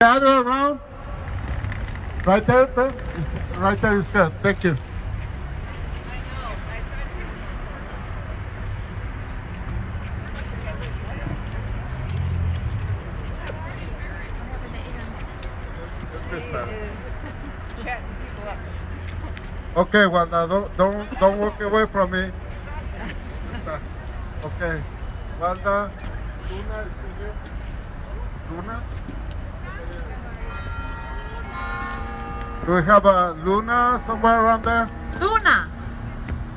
Gather around. Right there, Ben? Right there is good. Thank you. Okay, well now don't walk away from me. Okay, Wanda, Luna is here. Luna. Do we have a Luna somewhere around there? Luna.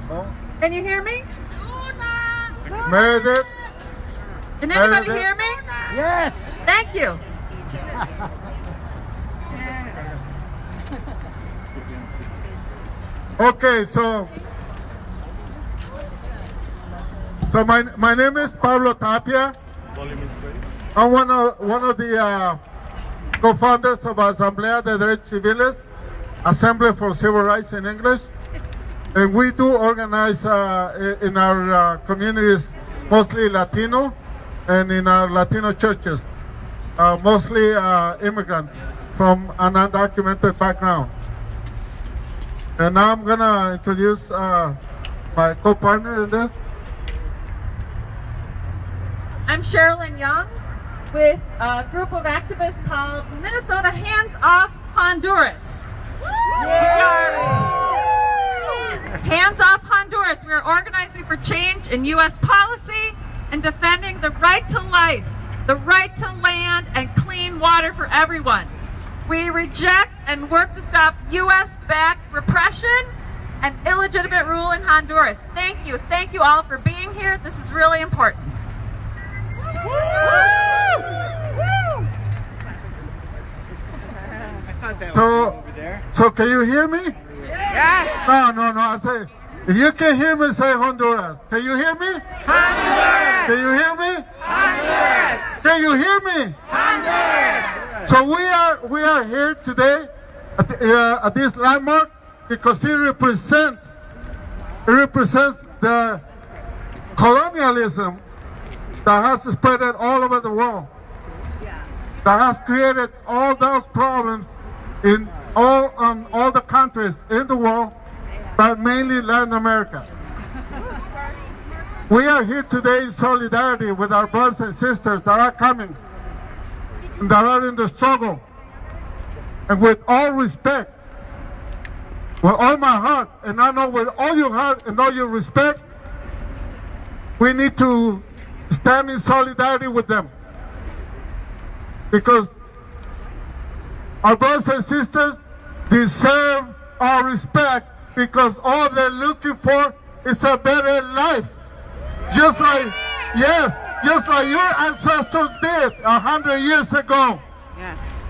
No. Can you hear me? Luna. Meredith. Can anybody Meredith? hear me? Yes. Thank you. Okay, so my name is Pablo Tapia. I'm one of the co-founders of Asamblea de Derechos Civiles, Assembly for Civil Rights in English, and we do organize in our communities, mostly Latino, and in our Latino churches, mostly immigrants from an undocumented background. And now I'm gonna introduce my co-partner in this. I'm Sherilyn Young with a group of activists called Minnesota Hands Off Honduras. We are Hands Off Honduras. We are organizing for change in U.S. policy and defending the right to life, the right to land, and clean water for everyone. We reject and work to stop U.S.-backed repression and illegitimate rule in Honduras. Thank you. Thank you all for being here. This is really important. So can you hear me? Yes. No. I say, if you can hear me, say Honduras. Can you hear me? Honduras. Can you hear me? Honduras. Can you hear me? Honduras. So we are here today at this landmark because it represents the colonialism that has spread all over the world, that has created all those problems in all the countries in the world, but mainly Latin America. We are here today in solidarity with our brothers and sisters that are coming, that are in the struggle. And with all respect, with all my heart, and I know with all your heart and all your respect, we need to stand in solidarity with them. Because our brothers and sisters deserve our respect, because all they're looking for is a better life. Just like your ancestors did 100 years ago. Yes.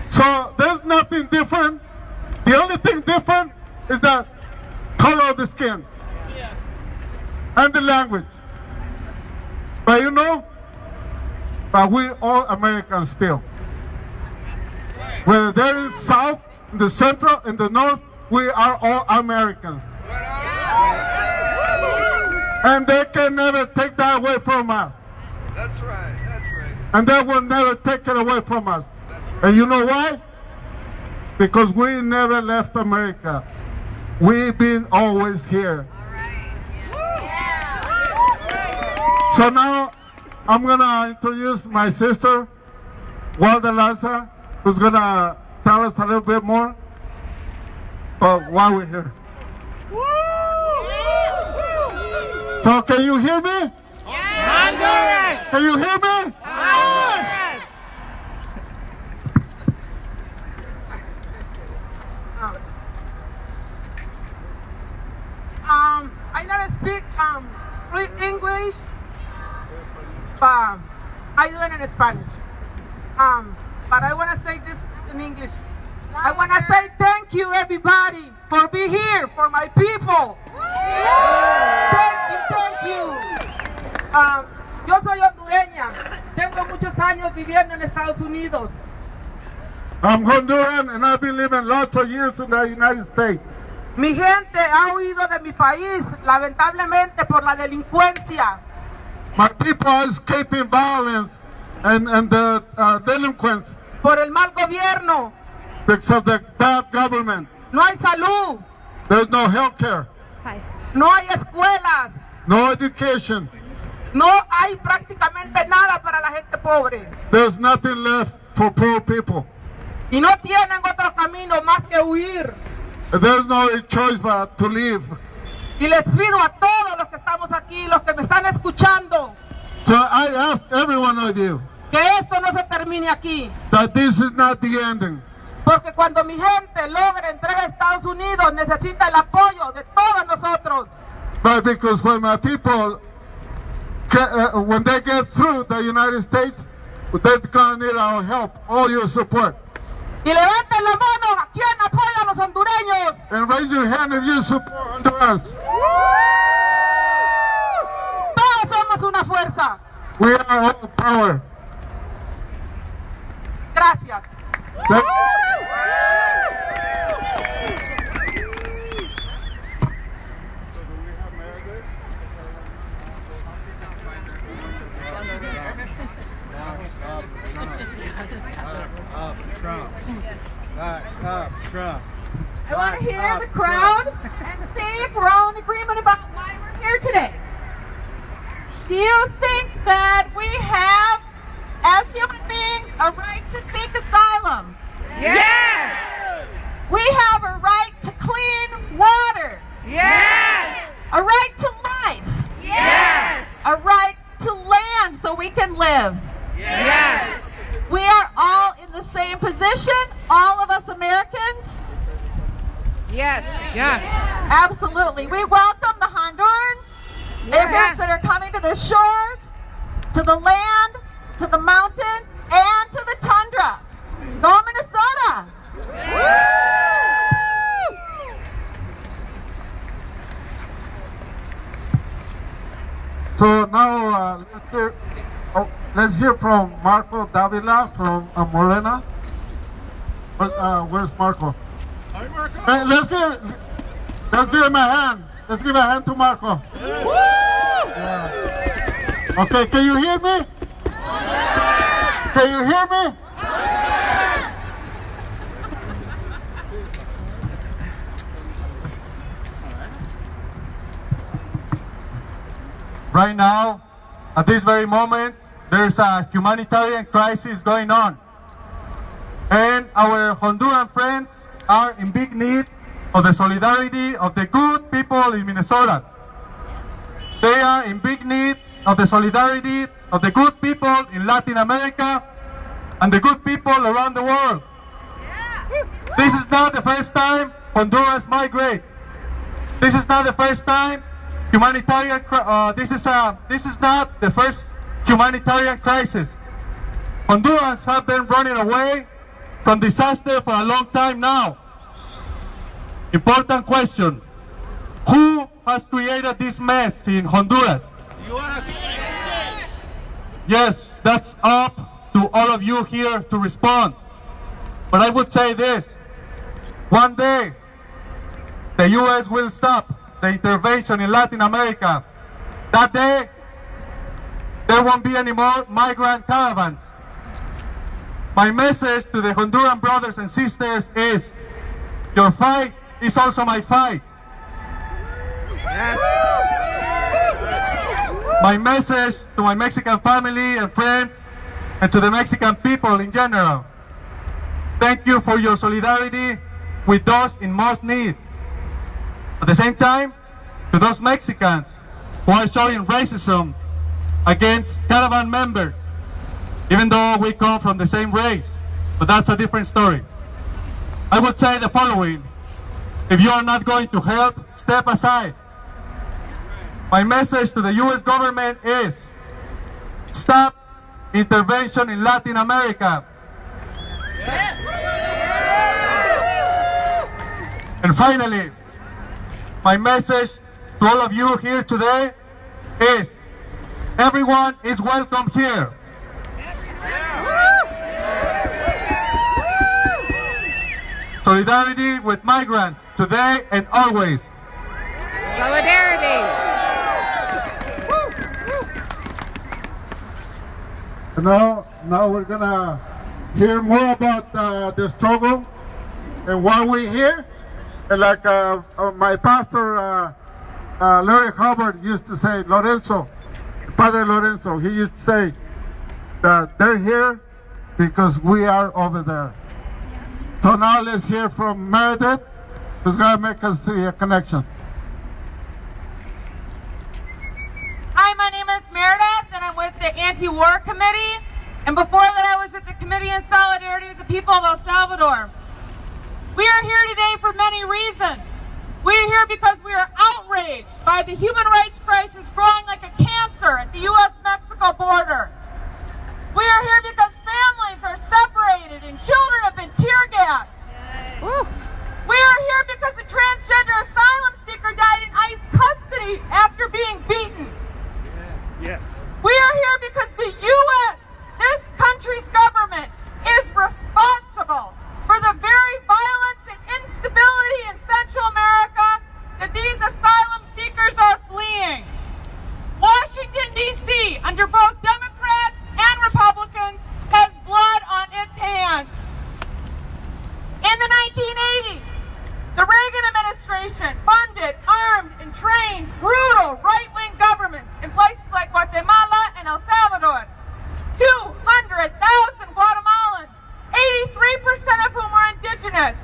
So there's nothing different. The only thing different is the color of the skin and the language. But but we're all Americans still. Whether they're in the south, in the central, in the north, we are all Americans. And they can never take that away from us. That's right. And they will never take it away from us. And you know why? Because we never left America. We've been always here. So now I'm gonna introduce my sister, Walda Laza, who's gonna tell us a little bit more about why we're here. So can you hear me? Honduras. Can you hear me? Honduras. I don't speak English, but I do it in Spanish. But I want to say this in English. I want to say thank you, everybody, for being here, for my people. Thank you. Yo soy hondureña. Tengo muchos años viviendo en Estados Unidos. I'm Honduran and I've been living lots of years in the United States. Mi gente ha huido de mi país, lamentablemente, por la delincuencia. My people are escaping violence and the delinquents por el mal gobierno. because of the bad government. No hay salud, There's no health care, no hay escuelas, no education. no hay prácticamente nada para la gente pobre. There's nothing left for poor people. Y no tienen otro camino más que huir. There's no choice but to leave. Y les pido a todos los que estamos aquí, los que me están escuchando, So I ask every one of you que esto no se termine aquí. that this is not the ending. Porque cuando mi gente logre entrar a Estados Unidos, necesita el apoyo de todos nosotros. But because when my people, when they get through the United States, they're gonna need our help, all your support. Y levanten la mano a quien apoya a los hondureños. And raise your hand if you support Honduras. Todos somos una fuerza. We are all power. Gracias. Thank- Trump. I want to hear the crowd and see if we're all in agreement about why we're here today. Do you think that we have, as human beings, a right to seek asylum? Yes! We have a right to clean water, Yes! a right to life, Yes! a right to land so we can live. Yes! We are all in the same position, all of us Americans. Yes! Yes! Absolutely. We welcome the Hondurans, immigrants that are coming to the shores, to the land, to the mountain, and to the tundra. Go Minnesota! So now let's hear from Marco Davila from Morena. Where's Marco? Hi, Marco. Hey, let's give him a hand. Let's give a hand to Marco. Yeah. Okay, can you hear me? Can you hear me? Right now, at this very moment, there's a humanitarian crisis going on. And our Honduran friends are in big need of the solidarity of the good people in Minnesota. They are in big need of the solidarity of the good people in Latin America and the good people around the world. This is not the first time Honduras migrate. This is not the first time humanitarian. This is not the first humanitarian crisis. Hondurans have been running away from disaster for a long time now. Important question: who has created this mess in Honduras? Yes, that's up to all of you here to respond. But I would say this: one day, the U.S. will stop the intervention in Latin America. That day, there won't be any more migrant caravans. My message to the Honduran brothers and sisters is, your fight is also my fight. Yes! My message to my Mexican family and friends, and to the Mexican people in general: thank you for your solidarity with those in most need. At the same time, to those Mexicans who are showing racism against caravan members, even though we come from the same race, but that's a different story. I would say the following: if you are not going to help, step aside. My message to the U.S. government is, stop intervention in Latin America. And finally, my message to all of you here today is, everyone is welcome here. Solidarity with migrants today and always. Solidarity! Now we're gonna hear more about the struggle and why we're here. And like my pastor, Larry Hubbard, used to say, Padre Lorenzo, he used to say that they're here because we are over there. So now let's hear from Meredith, who's going to make us the connection. Hi, my name is Meredith, and I'm with the Anti-War Committee. And before that, I was at the Committee in Solidarity with the People of El Salvador. We are here today for many reasons. We are here because we are outraged by the human rights crisis growing like a cancer at the U.S.-Mexico border. We are here because families are separated and children have been tear gassed. We are here because a transgender asylum seeker died in ICE custody after being beaten. Yes. We are here because the U.S., this country's government, is responsible for the very violence and instability in Central America that these asylum seekers are fleeing. Washington, D.C., under both Democrats and Republicans, has blood on its hands. In the 1980s, the Reagan administration funded, armed, and trained brutal right-wing governments in places like Guatemala and El Salvador. 200,000 Guatemalans, 83% of whom were indigenous,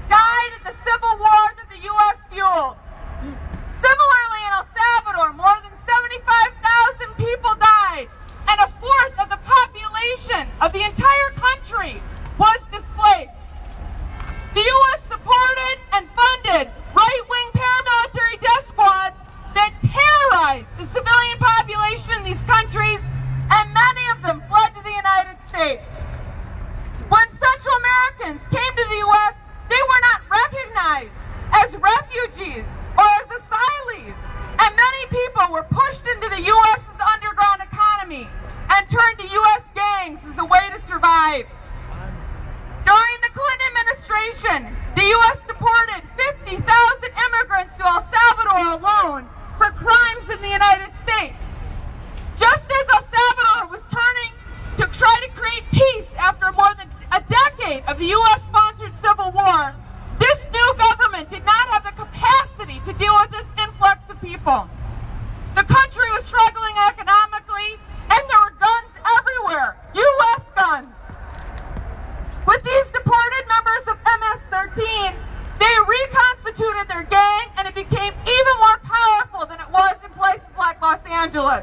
died in the civil war that the U.S. fueled. Similarly, in El Salvador, more than 75,000 people died, and a fourth of the population of the entire country was displaced. The U.S. supported and funded right-wing paramilitary death squads that terrorized the civilian population in these countries, and many of them fled to the United States. When Central Americans came to the U.S., they were not recognized as refugees or as asylees, and many people were pushed into the U.S.'s underground economy and turned to U.S. gangs as a way to survive. During the Clinton administration, the U.S. deported 50,000 immigrants to El Salvador alone for crimes in the United States. Just as El Salvador was turning to try to create peace after more than a decade of the U.S.-sponsored civil war, this new government did not have the capacity to deal with this influx of people. The country was struggling economically, and there were guns everywhere, U.S. guns. With these deported members of MS-13, they reconstituted their gang, and it became even more powerful than it was in places like Los Angeles.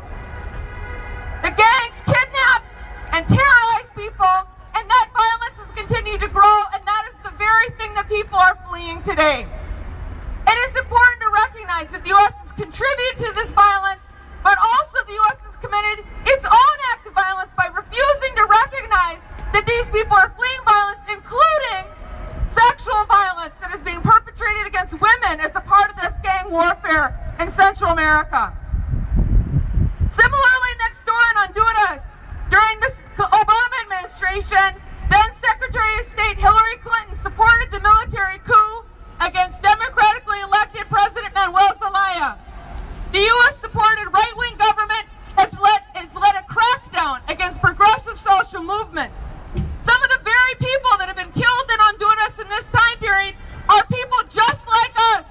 The gangs kidnap and terrorize people, and that violence has continued to grow, and that is the very thing that people are fleeing today. It is important to recognize that the U.S. has contributed to this violence, but also the U.S. has committed its own act of violence by refusing to recognize that these people are fleeing violence, including sexual violence that is being perpetrated against women as a part of this gang warfare in Central America. Similarly, next door in Honduras, during the Obama administration, then Secretary of State Hillary Clinton supported the military coup against democratically elected President Manuel Zelaya. The U.S.-supported right-wing government has led a crackdown against progressive social movements. Some of the very people that have been killed in Honduras in this time period are people just like us.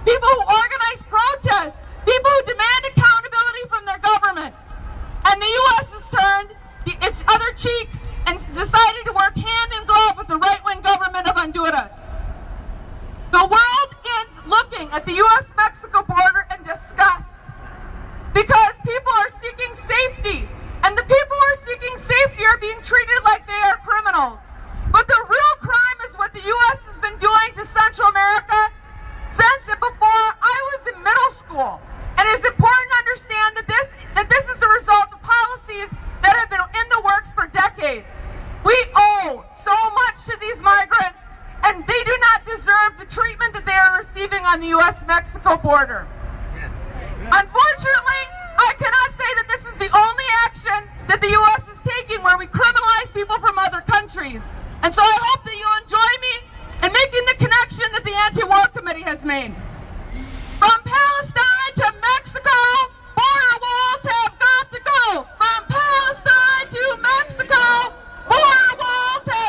People who organize protests, people who demand accountability from their government. And the U.S. has turned its other cheek and decided to work hand in glove with the right-wing government of Honduras. The world is looking at the U.S.-Mexico border in disgust because people are seeking safety, and the people who are seeking safety are being treated like they are criminals. But the real crime is what the U.S. has been doing to Central America since and before I was in middle school. And it's important to understand that this is the result of policies that have been in the works for decades. We owe so much to these migrants, and they do not deserve the treatment that they are receiving on the U.S.-Mexico border. Unfortunately, I cannot say that this is the only action that the U.S. is taking where we criminalize people from other countries. And so I hope that you'll enjoy me in making the connection that the Anti-War Committee has made. From Palestine to Mexico, border walls have got to go. From Palestine to Mexico, border walls have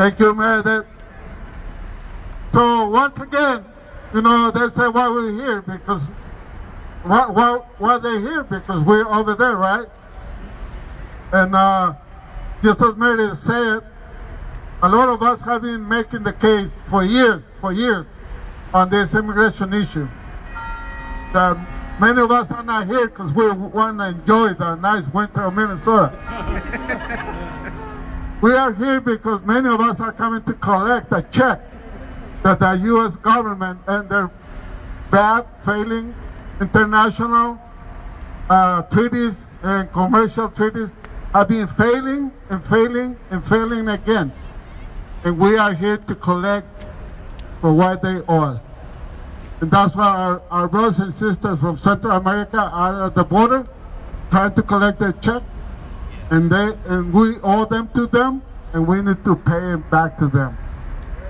Thank you, Meredith. So once again, you know, they say why we're here, because why they're here, because we're over there, right? And just as Meredith said, a lot of us have been making the case for years on this immigration issue. That many of us are not here because we want to enjoy the nice winter of Minnesota. We are here because many of us are coming to collect a check that the U.S. government and their bad, failing international treaties and commercial treaties have been failing and failing and failing again. And we are here to collect for what they owe us. And that's why our brothers and sisters from Central America are at the border trying to collect their check. And we owe them to them, and we need to pay it back to them.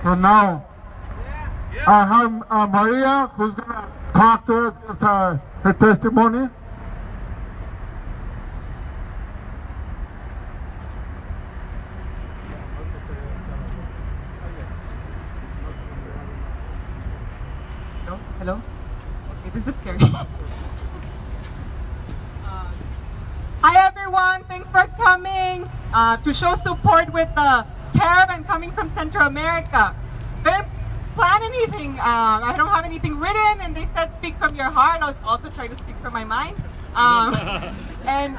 So now, I have Maria, who's going to talk to us with her testimony. Hello? Okay, this is scary. Hi everyone, thanks for coming to show support with the caravan coming from Central America. Didn't plan anything, I don't have anything written, and they said speak from your heart. I'll also try to speak from my mind. And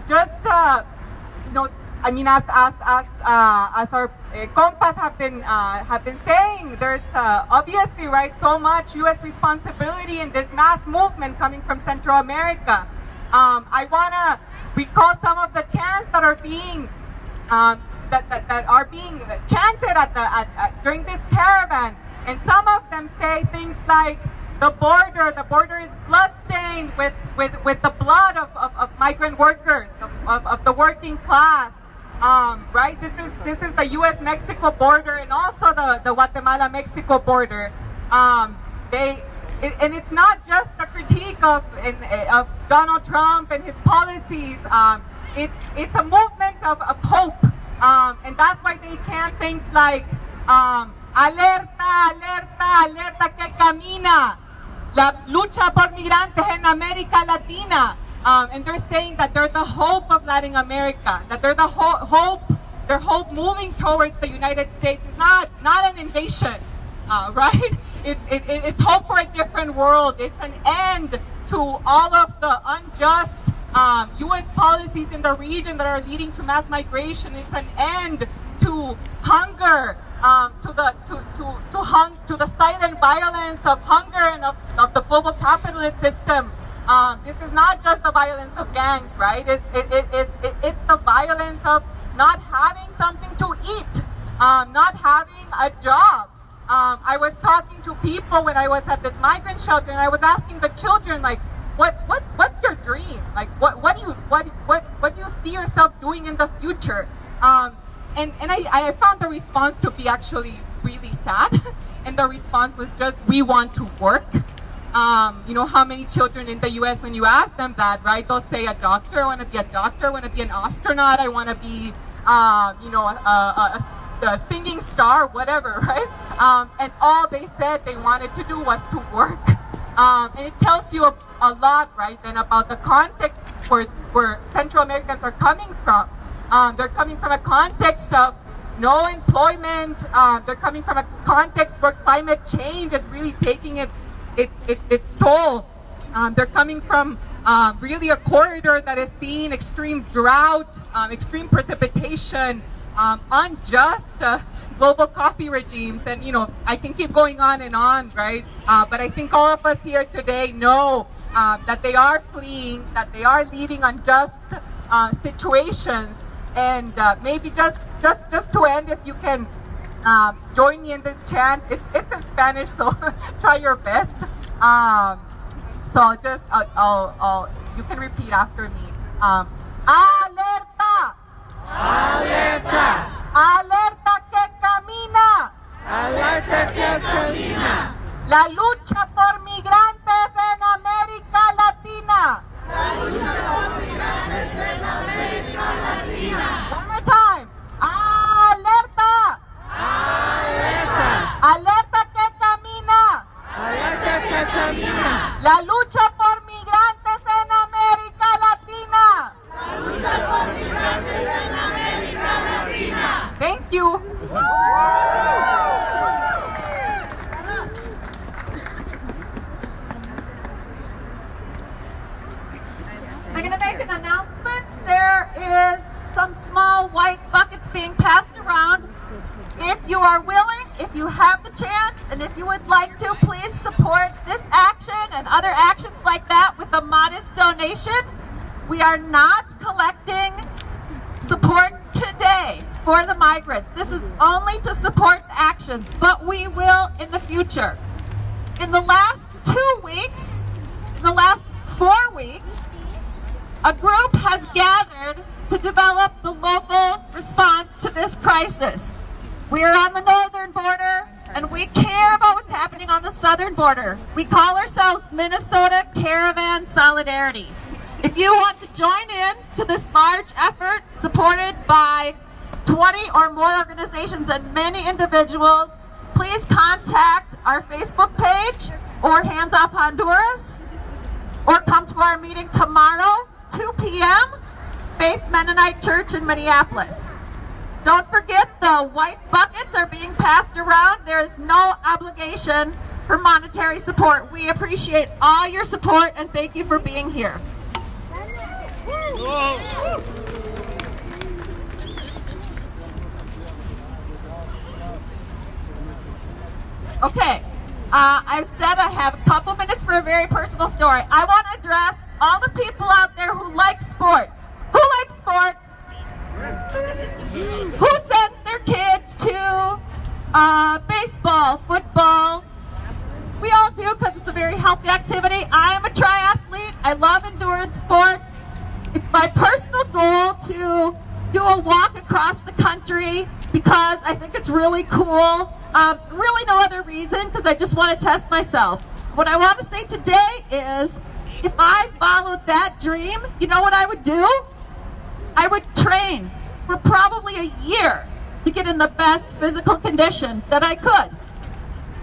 just, you know, I mean, as our compas have been saying, there's obviously, right, so much U.S. responsibility in this mass movement coming from Central America. I want to recall some of the chants that are being that are being chanted during this caravan, and some of them say things like the border is bloodstained with the blood of migrant workers, of the working class. Right, this is the U.S.-Mexico border, and also the Guatemala-Mexico border. And it's not just a critique of Donald Trump and his policies. It's a movement of hope, and that's why they chant things like "Alerta, alerta, alerta que camina, la lucha por migrantes en América Latina." And they're saying that they're the hope of Latin America, that they're the hope. Their hope moving towards the United States is not an invasion. Right? It's hope for a different world. It's an end to all of the unjust U.S. policies in the region that are leading to mass migration. It's an end to hunger, to the silent violence of hunger and of the global capitalist system. This is not just the violence of gangs, right? It's the violence of not having something to eat, not having a job. I was talking to people when I was at this migrant shelter, and I was asking the children, like, what's your dream? Like, what do you see yourself doing in the future? And I found the response to be actually really sad, and the response was just, we want to work. You know how many children in the U.S., when you ask them that, right, they'll say a doctor, I want to be a doctor, I want to be an astronaut, I want to be, a singing star, whatever, right? And all they said they wanted to do was to work. And it tells you a lot, right, then about the context where Central Americans are coming from. They're coming from a context of no employment. They're coming from a context where climate change is really taking its toll. They're coming from really a corridor that is seeing extreme drought, extreme precipitation, unjust global coffee regimes, and you know, I can keep going on and on, right? But I think all of us here today know that they are fleeing, that they are leaving unjust situations, and maybe just to end, if you can join me in this chant. It's in Spanish, so try your best. So I'll you can repeat after me. Alerta. Alerta. Alerta que camina. Alerta que camina. La lucha por migrantes en América Latina. La lucha por migrantes en América Latina. One more time. Alerta. La lucha por migrantes en América Latina. Thank you. I'm going to make an announcement. There is some small white buckets being passed around. If you are willing, if you have the chance, and if you would like to, please support this action and other actions like that with a modest donation. We are not collecting support today for the migrants. This is only to support the actions, but we will in the future. In the last 2 weeks, in the last 4 weeks, a group has gathered to develop the local response to this crisis. We are on the northern border, and we care about what's happening on the southern border. We call ourselves Minnesota Caravan Solidarity. If you want to join in to this large effort supported by 20 or more organizations and many individuals, please contact our Facebook page or Hands Off Honduras, or come to our meeting tomorrow, 2 p.m., Faith Mennonite Church in Minneapolis. Don't forget the white buckets are being passed around. There is no obligation for monetary support. We appreciate all your support and thank you for being here. Okay, I've said I have a couple minutes for a very personal story. I want to address all the people out there who like sports. Who likes sports? Who sends their kids to baseball, football? We all do because it's a very healthy activity. I am a triathlete. I love endurance sports. It's my personal goal to do a walk across the country because I think it's really cool. Really no other reason, because I just want to test myself. What I want to say today is, if I followed that dream, you know what I would do? I would train for probably a year to get in the best physical condition that I could.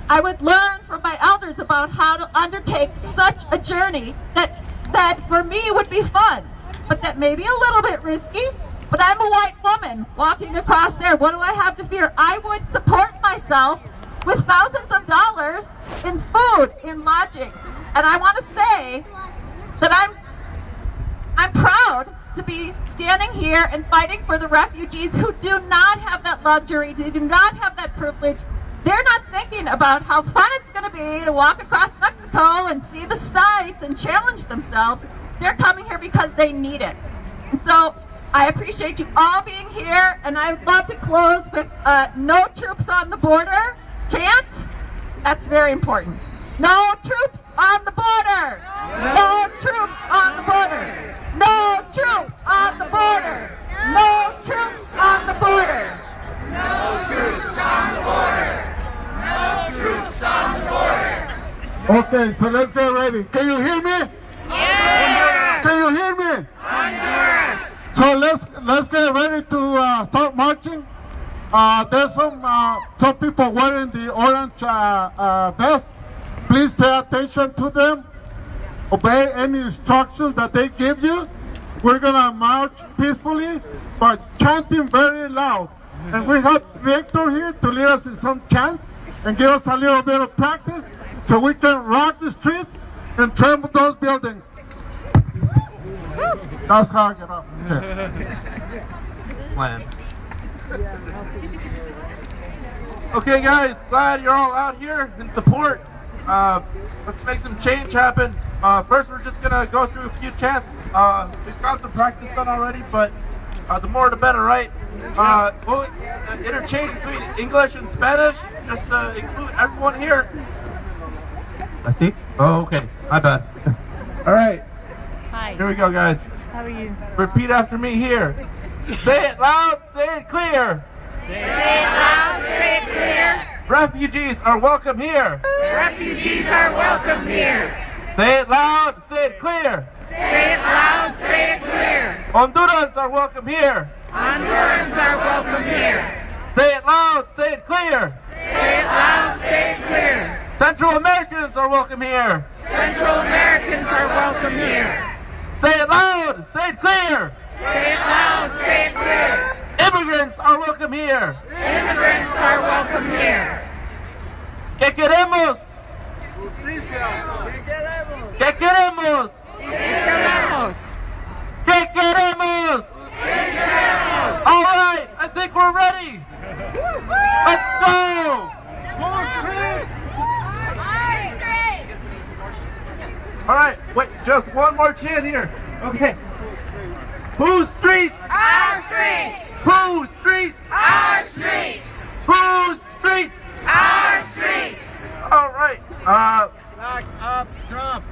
I would learn from my elders about how to undertake such a journey that for me would be fun, but that may be a little bit risky. But I'm a white woman walking across there. What do I have to fear? I would support myself with thousands of dollars in food, in lodging. And I want to say that I'm proud to be standing here and fighting for the refugees who do not have that luxury, who do not have that privilege. They're not thinking about how fun it's going to be to walk across Mexico and see the sights and challenge themselves. They're coming here because they need it. And so I appreciate you all being here, and I would love to close with no troops on the border chant. That's very important. No troops on the border! No troops on the border! No troops on the border! No troops on the border! No troops on the border! No troops on the border! Okay, so let's get ready. Can you hear me? Yes! Can you hear me? Honduras! So let's get ready to start marching. There's some people wearing the orange vest. Please pay attention to them. Obey any instructions that they give you. We're gonna march peacefully, but chanting very loud. And we have Victor here to lead us in some chants and give us a little bit of practice so we can rock the streets and trample those buildings. That's how I get up. Plan. Okay, guys, glad you're all out here in support. Let's make some change happen. First, we're just gonna go through a few chants. We've got some practice done already, but the more the better, right? We'll interchange between English and Spanish, just to include everyone here. I see. Oh, okay. My bad. All right. Hi. Here we go, guys. How are you? Repeat after me here. Say it loud, say it clear. Say it loud, say it clear. Refugees are welcome here. Refugees are welcome here. Say it loud, say it clear. Say it loud, say it clear. Hondurans are welcome here. Hondurans are welcome here. Say it loud, say it clear. Say it loud, say it clear. Central Americans are welcome here. Central Americans are welcome here. Say it loud, say it clear. Say it loud, say it clear. Immigrants are welcome here. Immigrants are welcome here. ¿Qué queremos? ¿Qué queremos? Queremos. ¿Qué queremos? All right, I think we're ready. Let's go. All right, wait, just one more chant here. Okay. Whose streets? Our streets. Whose streets? Our streets. Whose streets? Our streets. All right. Lock up Trump.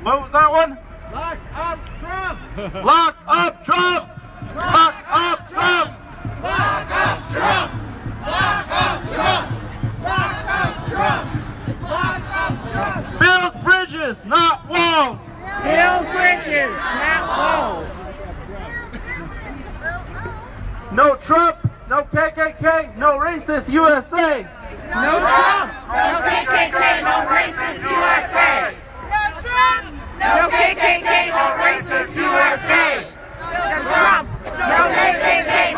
What was that one? Lock up Trump. Lock up Trump. Lock up Trump. Lock up Trump! Lock up Trump! Lock up Trump! Lock up Trump! Build bridges, not walls. Build bridges, not walls. No Trump, no KKK, no racist USA. No Trump. No KKK, no racist USA. No Trump! No KKK, no racist USA. No Trump. No KKK,